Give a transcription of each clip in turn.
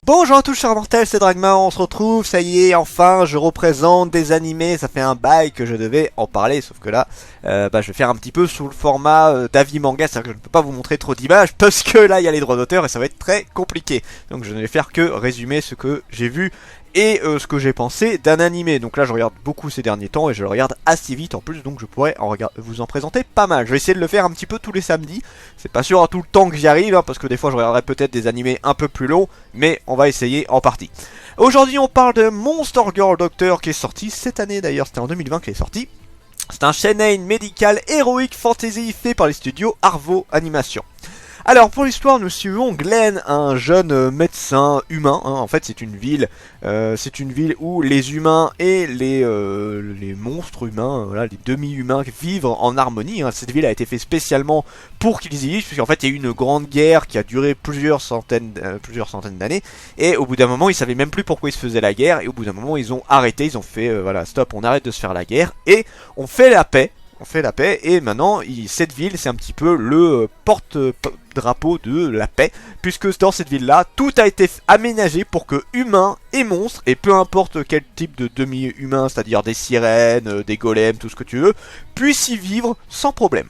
Bonjour à tous chers mortels, c'est Dragma, on se retrouve, ça y est, enfin je représente des animés, ça fait un bail que je devais en parler, sauf que là, je vais faire un petit peu sous le format d'avis manga, c'est-à-dire que je ne peux pas vous montrer trop d'images, parce que là il y a les droits d'auteur et ça va être très compliqué. Donc je ne vais faire que résumer ce que j'ai vu et ce que j'ai pensé d'un animé. Donc là je regarde beaucoup ces derniers temps et je le regarde assez vite en plus, donc je pourrais vous en présenter pas mal. Je vais essayer de le faire un petit peu tous les samedis. C'est pas sûr à tout le temps que j'y arrive, hein, parce que des fois je regarderai peut-être des animés un peu plus longs, mais on va essayer en partie. Aujourd'hui on parle de Monster Girl Doctor qui est sorti cette année d'ailleurs, c'était en 2020 qu'il est sorti. C'est un shonen médical héroïque fantasy fait par les studios Arvo Animation. Alors pour l'histoire nous suivons Glenn, un jeune médecin humain, hein. En fait c'est une ville où les humains et les monstres humains, voilà, les demi-humains vivent en harmonie, hein. Cette ville a été faite spécialement pour qu'ils y vivent, puisqu'en fait il y a eu une grande guerre qui a duré plusieurs centaines d'années, et au bout d'un moment ils savaient même plus pourquoi ils se faisaient la guerre, et au bout d'un moment ils ont arrêté, ils ont fait voilà, stop, on arrête de se faire la guerre, et on fait la paix. Et maintenant cette ville c'est un petit peu le porte-drapeau de la paix, puisque dans cette ville là tout a été aménagé pour que humains et monstres, et peu importe quel type de demi-humains, c'est à dire des sirènes, des golems, tout ce que tu veux, puissent y vivre sans problème.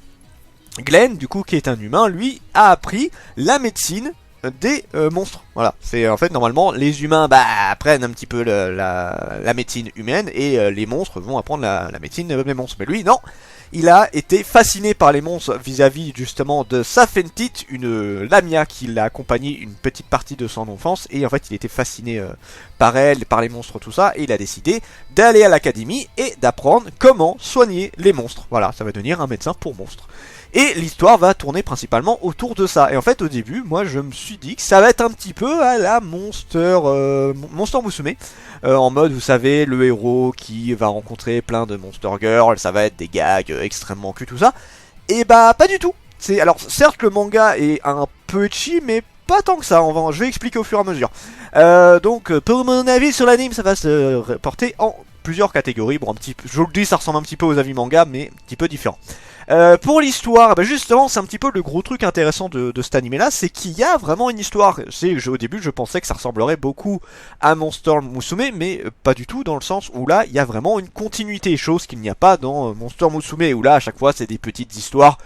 Glenn du coup qui est un humain, lui a appris la médecine des monstres. Voilà, c'est en fait normalement les humains apprennent un petit peu la médecine humaine, et les monstres vont apprendre la médecine des monstres. Mais lui non, il a été fasciné par les monstres vis-à-vis justement de Safentit, une Lamia qui l'a accompagné une petite partie de son enfance, et en fait il était fasciné par elle, par les monstres, tout ça, et il a décidé d'aller à l'académie et d'apprendre comment soigner les monstres. Voilà, ça va devenir un médecin pour monstres. Et l'histoire va tourner principalement autour de ça. Et en fait au début, moi je me suis dit que ça va être un petit peu à la Monster Musume. En mode, vous savez, le héros qui va rencontrer plein de Monster Girls, ça va être des gags extrêmement cul, tout ça. Et pas du tout. Alors certes le manga est un peu ecchi, mais pas tant que ça, je vais expliquer au fur et à mesure. Donc pour mon avis sur l'anime, ça va se reporter en plusieurs catégories. Bon, je vous le dis, ça ressemble un petit peu aux avis manga, mais un petit peu différent. Pour l'histoire, justement c'est un petit peu le gros truc intéressant de cet animé là, c'est qu'il y a vraiment une histoire. Au début je pensais que ça ressemblerait beaucoup à Monster Musume, mais pas du tout, dans le sens où là il y a vraiment une continuité, chose qu'il n'y a pas dans Monster Musume, où là à chaque fois c'est des petites histoires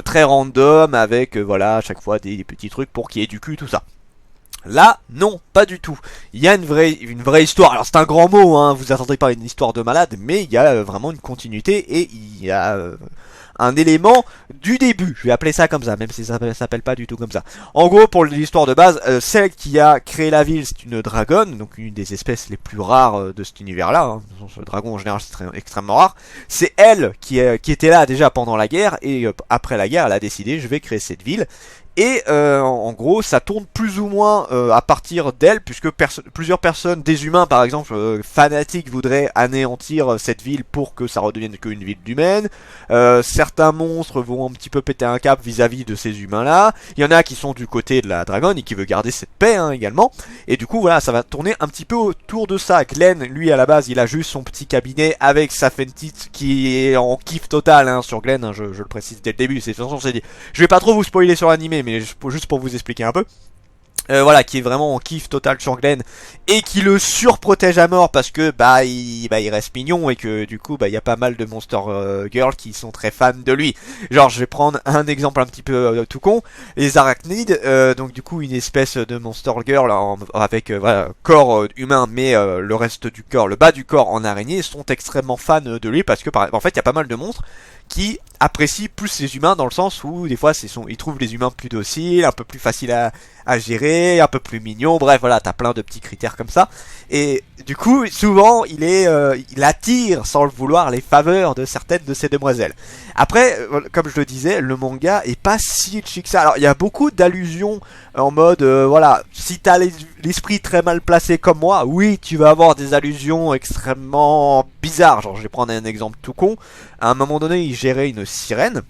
très random, avec voilà à chaque fois des petits trucs pour qu'il y ait du cul, tout ça. Là, non, pas du tout. Il y a une vraie histoire. Alors c'est un grand mot, hein, vous attendrez pas une histoire de malade, mais il y a vraiment une continuité, et il y a un élément du début, je vais appeler ça comme ça, même si ça s'appelle pas du tout comme ça. En gros, pour l'histoire de base, celle qui a créé la ville, c'est une dragonne, donc une des espèces les plus rares de cet univers-là, hein. Le dragon en général c'est extrêmement rare. C'est elle qui était là déjà pendant la guerre, et après la guerre, elle a décidé, je vais créer cette ville. Et en gros ça tourne plus ou moins à partir d'elle, puisque plusieurs personnes, des humains par exemple fanatiques, voudraient anéantir cette ville pour que ça redevienne qu'une ville humaine. Certains monstres vont un petit peu péter un cap vis-à-vis de ces humains là. Il y en a qui sont du côté de la dragonne et qui veut garder cette paix, hein, également. Et du coup voilà, ça va tourner un petit peu autour de ça. Glenn, lui à la base il a juste son petit cabinet avec Safentit qui est en kiff total, hein, sur Glenn, hein, je le précise dès le début. De toute façon c'est dit, je vais pas trop vous spoiler sur l'animé, mais juste pour vous expliquer un peu. Voilà, qui est vraiment en kiff total sur Glenn, et qui le surprotège à mort parce que il reste mignon, et que du coup il y a pas mal de Monster Girls qui sont très fans de lui. Genre je vais prendre un exemple un petit peu tout con, les arachnides, donc du coup une espèce de Monster Girl avec voilà, corps humain, mais le reste du corps, le bas du corps en araignée, sont extrêmement fans de lui, parce que en fait il y a pas mal de monstres qui apprécient plus les humains, dans le sens où des fois ils trouvent les humains plus dociles, un peu plus faciles à gérer, un peu plus mignons, bref voilà, t'as plein de petits critères comme ça, et du coup souvent il attire sans le vouloir les faveurs de certaines de ces demoiselles. Après, comme je le disais, le manga est pas si chic que ça. Alors il y a beaucoup d'allusions en mode voilà, si t'as l'esprit très mal placé comme moi, oui tu vas avoir des allusions extrêmement bizarres. Genre je vais prendre un exemple tout con, à un moment donné il gérait une sirène,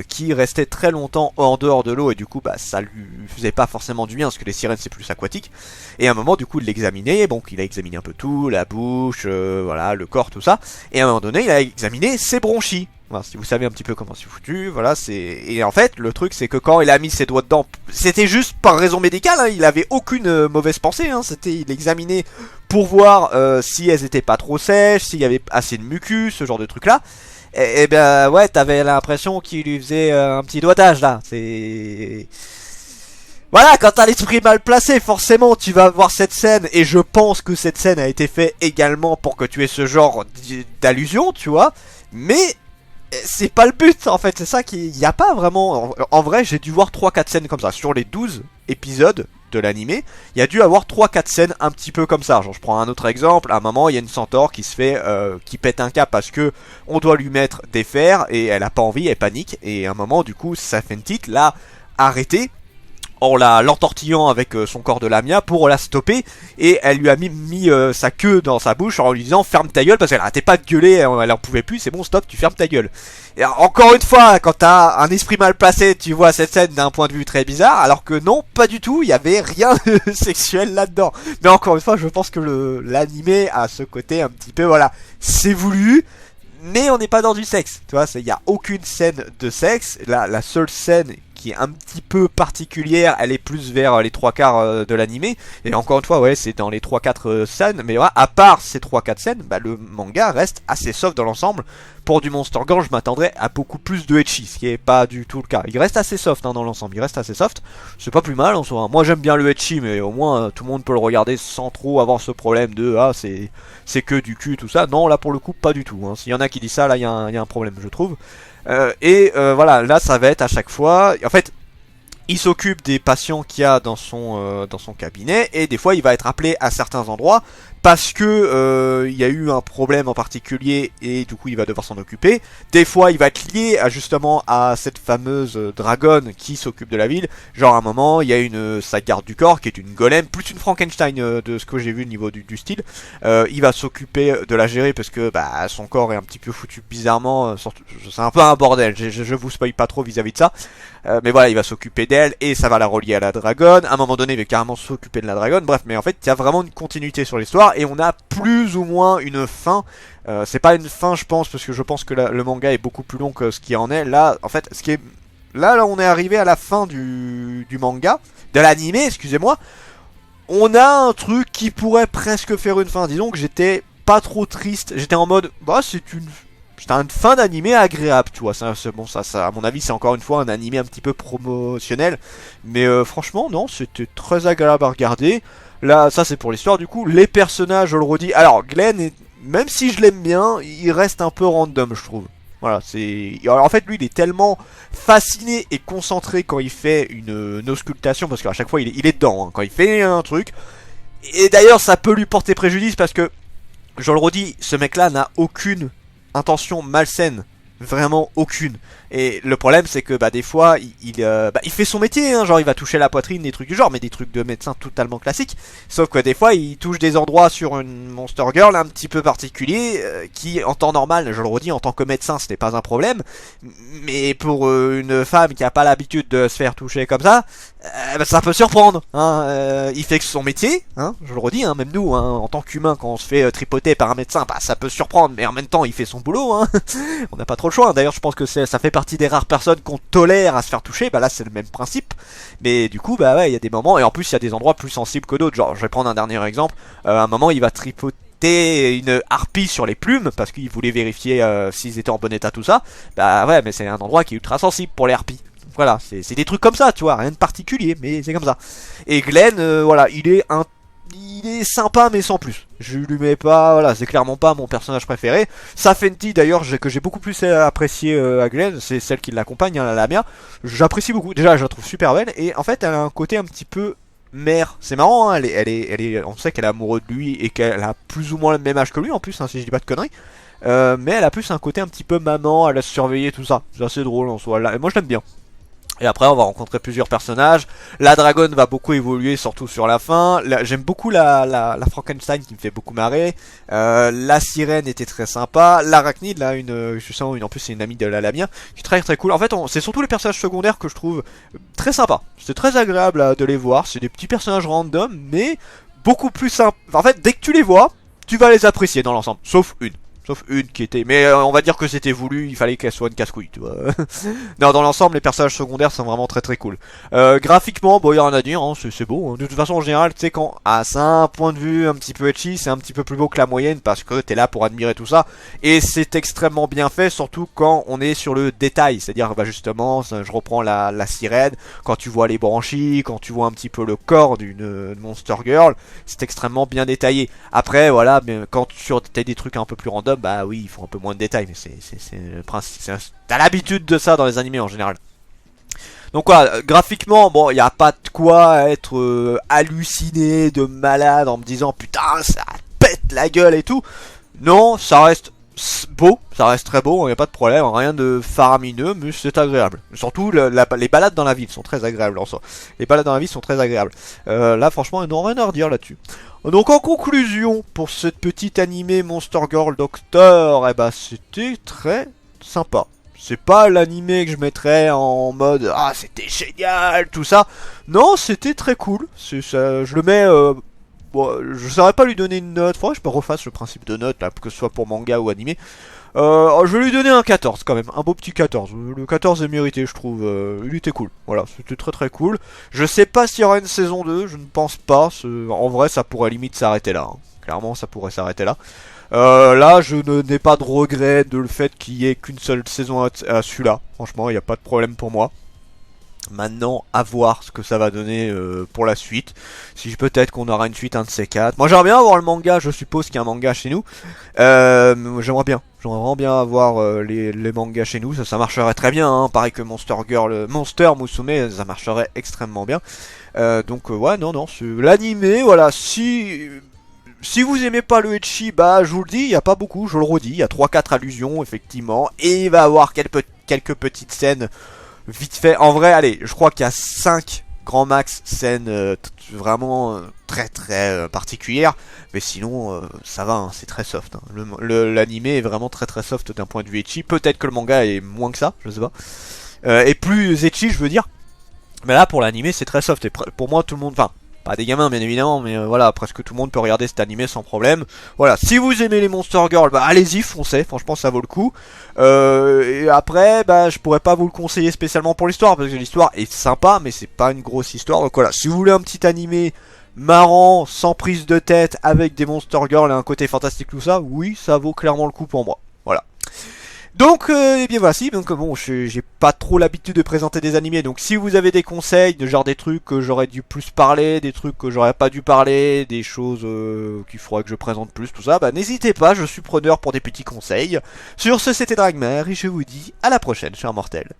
qui restait très longtemps en dehors de l'eau et du coup bah ça lui faisait pas forcément du bien parce que les sirènes c'est plus aquatique. Et à un moment du coup il l'examinait, bon il a examiné un peu tout, la bouche, voilà, le corps, tout ça. Et à un moment donné il a examiné ses bronchies. Voilà, si vous savez un petit peu comment c'est foutu, voilà c'est. Et en fait le truc c'est que quand il a mis ses doigts dedans, c'était juste par raison médicale, hein, il avait aucune mauvaise pensée, hein, c'était il examinait pour voir si elles étaient pas trop sèches, s'il y avait assez de mucus, ce genre de truc là. Et ben ouais, t'avais l'impression qu'il lui faisait un petit doigtage là. C'est voilà, quand t'as l'esprit mal placé, forcément tu vas voir cette scène. Et je pense que cette scène a été faite également pour que tu aies ce genre d'allusion, tu vois. Mais c'est pas le but en fait, c'est ça qu'il y a pas vraiment. En vrai, j'ai dû voir 3-4 scènes comme ça sur les 12 épisodes de l'animé. Il y a dû avoir 3-4 scènes un petit peu comme ça. Genre je prends un autre exemple, à un moment il y a une centaure qui se fait qui pète un câble parce que on doit lui mettre des fers et elle a pas envie, elle panique et à un moment du coup ça fait une petite l'a arrêté en l'entortillant avec son corps de lamia pour la stopper et elle lui a mis sa queue dans sa bouche en lui disant ferme ta gueule parce qu'elle arrêtait pas de gueuler, elle en pouvait plus, c'est bon stop, tu fermes ta gueule. Et encore une fois, quand t'as un esprit mal placé, tu vois cette scène d'un point de vue très bizarre, alors que non, pas du tout, il y avait rien de sexuel là-dedans. Mais encore une fois, je pense que l'animé a ce côté un petit peu, voilà, c'est voulu, mais on n'est pas dans du sexe, tu vois, il n'y a aucune scène de sexe, la seule scène qui est un petit peu particulière, elle est plus vers les 3/4 de l'animé, et encore une fois, ouais, c'est dans les 3-4 scènes, mais voilà, à part ces 3-4 scènes, bah, le manga reste assez soft dans l'ensemble. Pour du Monster Girl, je m'attendrais à beaucoup plus de ecchi, ce qui est pas du tout le cas. Il reste assez soft hein, dans l'ensemble, il reste assez soft, c'est pas plus mal en soi. Moi j'aime bien le ecchi, mais au moins tout le monde peut le regarder sans trop avoir ce problème de ah c'est que du cul, tout ça. Non, là pour le coup, pas du tout. Hein. S'il y en a qui disent ça, là il y a un problème, je trouve. Voilà, là ça va être à chaque fois. En fait, il s'occupe des patients qu'il y a dans son cabinet et des fois il va être appelé à certains endroits parce que il y a eu un problème en particulier et du coup il va devoir s'en occuper. Des fois il va être lié justement à cette fameuse dragonne qui s'occupe de la ville. Genre à un moment il y a sa garde du corps qui est une golem plus une Frankenstein de ce que j'ai vu au niveau du style. Il va s'occuper de la gérer parce que bah, son corps est un petit peu foutu bizarrement. C'est un peu un bordel, je vous spoil pas trop vis-à-vis de ça. Mais voilà, il va s'occuper d'elle et ça va la relier à la dragonne. À un moment donné, il va carrément s'occuper de la dragonne. Bref, mais en fait, il y a vraiment une continuité sur l'histoire et on a plus ou moins une fin. C'est pas une fin, je pense, parce que je pense que le manga est beaucoup plus long que ce qui en est. Là, en fait, là, on est arrivé à la fin du manga, de l'animé, excusez-moi. On a un truc qui pourrait presque faire une fin. Disons que j'étais pas trop triste. J'étais en mode, bah, c'était une fin d'animé agréable, tu vois. Bon, ça, à mon avis, c'est encore une fois un animé un petit peu promotionnel. Mais franchement, non, c'était très agréable à regarder. Là, ça, c'est pour l'histoire. Du coup, les personnages, je le redis. Alors, Glenn, même si je l'aime bien, il reste un peu random, je trouve. Voilà, alors, en fait, lui, il est tellement fasciné et concentré quand il fait une auscultation, parce qu'à chaque fois, il est dedans, hein, quand il fait un truc. Et d'ailleurs, ça peut lui porter préjudice, parce que, je le redis, ce mec-là n'a aucune intention malsaine, vraiment aucune. Et le problème c'est que bah des fois il fait son métier, hein, genre il va toucher la poitrine, des trucs du genre, mais des trucs de médecin totalement classiques. Sauf que des fois il touche des endroits sur une Monster Girl un petit peu particulier qui en temps normal, je le redis, en tant que médecin ce n'est pas un problème, mais pour une femme qui a pas l'habitude de se faire toucher comme ça, bah, ça peut surprendre. Hein. Il fait que son métier, hein, je le redis, hein, même nous, hein, en tant qu'humain, quand on se fait tripoter par un médecin, bah, ça peut surprendre, mais en même temps, il fait son boulot. Hein. On n'a pas trop le choix. Hein. D'ailleurs, je pense que ça fait partie des rares personnes qu'on tolère à se faire toucher. Bah là, c'est le même principe. Mais du coup, bah ouais, il y a des moments, et en plus, il y a des endroits plus sensibles que d'autres. Genre, je vais prendre un dernier exemple. À un moment, il va tripoter une harpie sur les plumes parce qu'il voulait vérifier s'ils étaient en bon état, tout ça. Bah ouais, mais c'est un endroit qui est ultra sensible pour les harpies. Voilà, c'est des trucs comme ça, tu vois, rien de particulier, mais c'est comme ça. Et Glenn, voilà, il est sympa, mais sans plus. Je lui mets pas, voilà, c'est clairement pas mon personnage préféré. Safenti, d'ailleurs, que j'ai beaucoup plus apprécié à Glenn, c'est celle qui l'accompagne, hein, la mère. J'apprécie beaucoup, déjà, je la trouve super belle, et en fait, elle a un côté un petit peu mère. C'est marrant, hein, on sait qu'elle est amoureuse de lui, et qu'elle a plus ou moins le même âge que lui, en plus, hein, si je dis pas de conneries. Mais elle a plus un côté un petit peu maman, elle a surveillé tout ça. C'est assez drôle en soi. Moi, je l'aime bien. Et après on va rencontrer plusieurs personnages. La dragonne va beaucoup évoluer, surtout sur la fin. J'aime beaucoup la Frankenstein qui me fait beaucoup marrer. La sirène était très sympa. L'arachnide, là, je sens en plus c'est une amie de la Lamia, qui est très très cool. En fait c'est surtout les personnages secondaires que je trouve très sympas. C'est très agréable de les voir. C'est des petits personnages random, mais beaucoup plus sympa. En fait dès que tu les vois, tu vas les apprécier dans l'ensemble. Sauf une. Sauf une qui était... Mais on va dire que c'était voulu, il fallait qu'elle soit une casse-couille, tu vois. Non, dans l'ensemble, les personnages secondaires sont vraiment très très cool. Graphiquement, bon, il y a rien à dire, hein, c'est beau. Hein. De toute façon, en général, tu sais, quand à un point de vue un petit peu etchy, c'est un petit peu plus beau que la moyenne, parce que t'es là pour admirer tout ça. Et c'est extrêmement bien fait, surtout quand on est sur le détail. C'est-à-dire, bah justement, je reprends la sirène, quand tu vois les branchies, quand tu vois un petit peu le corps d'une Monster Girl, c'est extrêmement bien détaillé. Après, voilà, quand tu as des trucs un peu plus random, bah oui, il faut un peu moins de détails, mais c'est le principe. T'as l'habitude de ça dans les animés en général. Donc voilà, graphiquement, bon, il n'y a pas de quoi être halluciné de malade en me disant putain, ça pète la gueule et tout. Non, ça reste beau, ça reste très beau, il n'y a pas de problème, rien de faramineux, mais c'est agréable. Surtout, les balades dans la ville sont très agréables en soi. Les balades dans la ville sont très agréables. Là, franchement, ils n'ont rien à redire là-dessus. Donc en conclusion, pour cette petite animé Monster Girl Doctor, eh ben, c'était très sympa. C'est pas l'animé que je mettrais en mode ah c'était génial tout ça. Non, c'était très cool. Ça, je le mets. Bon, je saurais pas lui donner une note. Faudrait que je me refasse le principe de note là, que ce soit pour manga ou animé. Je vais lui donner un 14 quand même, un beau petit 14. Le 14 est mérité, je trouve. Il était cool. Voilà, c'était très très cool. Je sais pas s'il y aura une saison 2, je ne pense pas. En vrai, ça pourrait limite s'arrêter là. Hein. Clairement, ça pourrait s'arrêter là. Là, je n'ai pas de regret de le fait qu'il y ait qu'une seule saison à celui-là. Franchement, il n'y a pas de problème pour moi. Maintenant, à voir ce que ça va donner pour la suite. Si peut-être qu'on aura une suite, un de ces quatre. Moi, j'aimerais bien avoir le manga. Je suppose qu'il y a un manga chez nous. J'aimerais bien. J'aimerais vraiment bien avoir les mangas chez nous. Ça marcherait très bien. Hein. Pareil que Monster Girl, Monster Musume, ça marcherait extrêmement bien. Donc ouais, non. L'animé, voilà. Si vous aimez pas le ecchi, bah je vous le dis, il n'y a pas beaucoup, je le redis, il y a 3-4 allusions effectivement, et il va y avoir quelques petites scènes vite fait. En vrai, allez, je crois qu'il y a 5 grand max scènes vraiment très très particulières, mais sinon ça va, hein, c'est très soft. Hein. L'animé est vraiment très très soft d'un point de vue ecchi, peut-être que le manga est moins que ça, je sais pas, et plus ecchi je veux dire, mais là pour l'animé c'est très soft, et pour moi tout le monde, enfin... Pas des gamins bien évidemment, mais voilà, presque tout le monde peut regarder cet animé sans problème. Voilà, si vous aimez les Monster Girl, bah allez-y, foncez, franchement ça vaut le coup. Et après, bah je pourrais pas vous le conseiller spécialement pour l'histoire, parce que l'histoire est sympa, mais c'est pas une grosse histoire. Donc voilà, si vous voulez un petit animé marrant, sans prise de tête, avec des Monster Girl et un côté fantastique tout ça, oui, ça vaut clairement le coup pour moi. Voilà. Donc, eh bien voici, donc bon, j'ai pas trop l'habitude de présenter des animés, donc si vous avez des conseils, de genre des trucs que j'aurais dû plus parler, des trucs que j'aurais pas dû parler, des choses qu'il faudrait que je présente plus, tout ça, bah n'hésitez pas, je suis preneur pour des petits conseils. Sur ce, c'était Dragmer, et je vous dis à la prochaine, chers mortels.